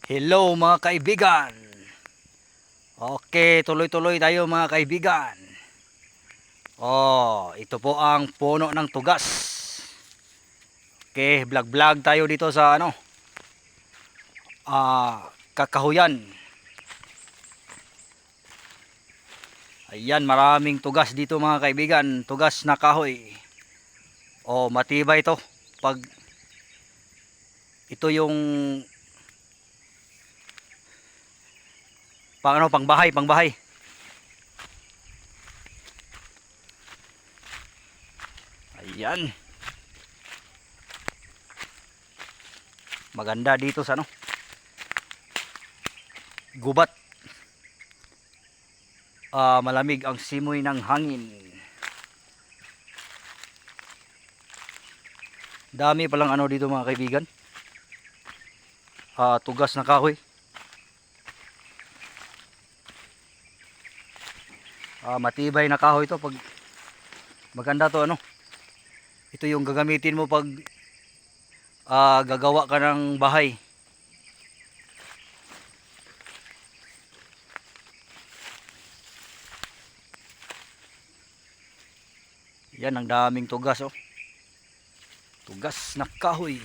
Hello mga kaibigan. Okay, tuloy-tuloy tayo mga kaibigan. Oh, ito po ang puno ng tugas. Okay, vlog-vlog tayo dito sa kakahuyan. Ayan, maraming tugas dito mga kaibigan. Tugas na kahoy. Oh, matibay ito. Pag ito yung pangbahay. Ayan. Maganda dito sa gubat. Malamig ang simoy ng hangin. Dami palang dito mga kaibigan. Tugas na kahoy. Matibay na kahoy ito. Pag maganda to ito yung gagamitin mo pag gagawa ka ng bahay. Yan, ang daming tugas Tugas na kahoy.